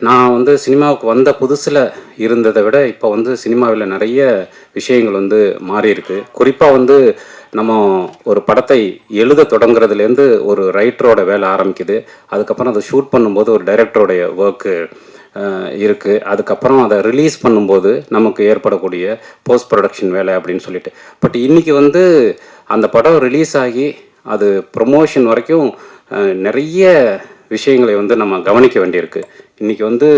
நான் வந்து சினிமாவுக்கு வந்த புதுசில் இருந்ததை விட இப்போ வந்து சினிமாவில் நிறைய விஷயங்கள் வந்து மாறியிருக்கு. குறிப்பாக வந்து நம்ம ஒரு படத்தை எழுத தொடங்குறதுலேருந்து ஒரு ரைட்டரோட வேலை ஆரம்பிக்குது. அதுக்கப்புறம் அதை ஷூட் பண்ணும்போது ஒரு டைரக்டருடைய ஒர்க்கு இருக்குது. அதுக்கப்புறம் அதை ரிலீஸ் பண்ணும்போது நமக்கு ஏற்படக்கூடிய போஸ்ட் ப்ரொடக்ஷன் வேலை அப்படின்னு சொல்லிட்டு. பட் இன்றைக்கி வந்து அந்த படம் ரிலீஸ் ஆகி அது ப்ரொமோஷன் வரைக்கும் நிறைய விஷயங்களை வந்து நம்ம கவனிக்க வேண்டியிருக்கு. இன்றைக்கி வந்து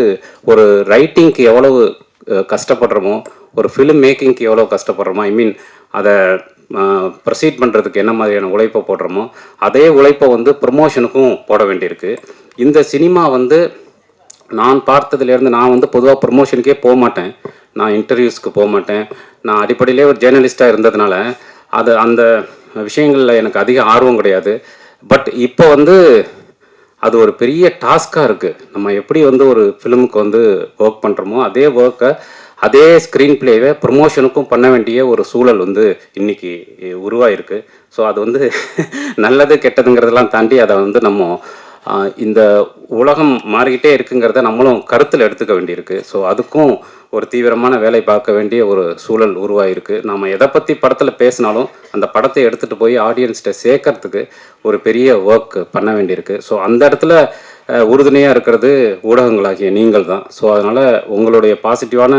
ஒரு ரைட்டிங்க்கு எவ்வளவு கஷ்டப்படுறோமோ, ஒரு ஃபிலிம் மேக்கிங்க்கு எவ்வளோ கஷ்டப்படுறோமோ, ஐ மீன் அதை ப்ரொசீட் பண்ணுறதுக்கு என்ன மாதிரியான உழைப்பை போடுறோமோ, அதே உழைப்பை வந்து ப்ரொமோஷனுக்கும் போட வேண்டியிருக்கு. இந்த சினிமா வந்து நான் பார்த்ததுலேருந்து, நான் வந்து பொதுவாக ப்ரொமோஷனுக்கே போக மாட்டேன், நான் இன்டர்வியூஸ்க்கு போக மாட்டேன். நான் அடிப்படையிலே ஒரு ஜேர்னலிஸ்ட்டாக இருந்ததுனால அந்த விஷயங்களில் எனக்கு அதிக ஆர்வம் கிடையாது. பட் இப்போ வந்து அது ஒரு பெரிய டாஸ்காக இருக்குது. நம்ம எப்படி வந்து ஒரு ஃபிலிமுக்கு வந்து ஒர்க் பண்ணுறோமோ, அதே ஒர்க்கை அதே ஸ்க்ரீன் பிளேவை ப்ரொமோஷனுக்கும் பண்ண வேண்டிய ஒரு சூழல் வந்து இன்றைக்கி உருவாயிருக்கு. ஸோ அது வந்து நல்லது கெட்டதுங்கிறதெல்லாம் தாண்டி அதை வந்து நம்ம இந்த உலகம் மாறிக்கிட்டே இருக்குங்கிறத நம்மளும் கருத்தில் எடுத்துக்க வேண்டியிருக்கு. ஸோ அதுக்கும் ஒரு தீவிரமான வேலை பார்க்க வேண்டிய ஒரு சூழல் உருவாயிருக்கு. நாம் எதை பற்றி படத்தில் பேசினாலும் அந்த படத்தை எடுத்துகிட்டு போய் ஆடியன்ஸ்கிட்ட சேர்க்கறதுக்கு ஒரு பெரிய ஒர்க் பண்ண வேண்டியிருக்கு. ஸோ அந்த இடத்துல உறுதுணையாக இருக்கிறது ஊடகங்களாகிய நீங்கள் தான். ஸோ அதனால் உங்களுடைய பாசிட்டிவான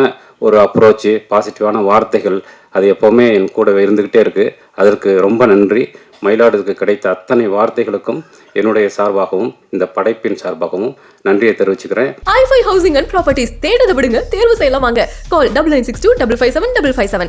ஒரு அப்ரோச்சு, பாசிட்டிவான வார்த்தைகள் அது எப்போவுமே என் கூட இருந்துக்கிட்டே இருக்குது. அதற்கு ரொம்ப நன்றி. மயிலாடுதுறைக்கு கிடைத்த அத்தனை வார்த்தைகளுக்கும் என்னுடைய சார்பாகவும் இந்த படைப்பின் சார்பாகவும் நன்றியை தெரிவிச்சுக்கிறேன். i5 ஹவுசிங் அண்ட் ப்ராப்பர்ட்டிஸ் தேடுத விடுங்க, தேர்வு செய்யலாம். வாங்க. கால் 9962557557.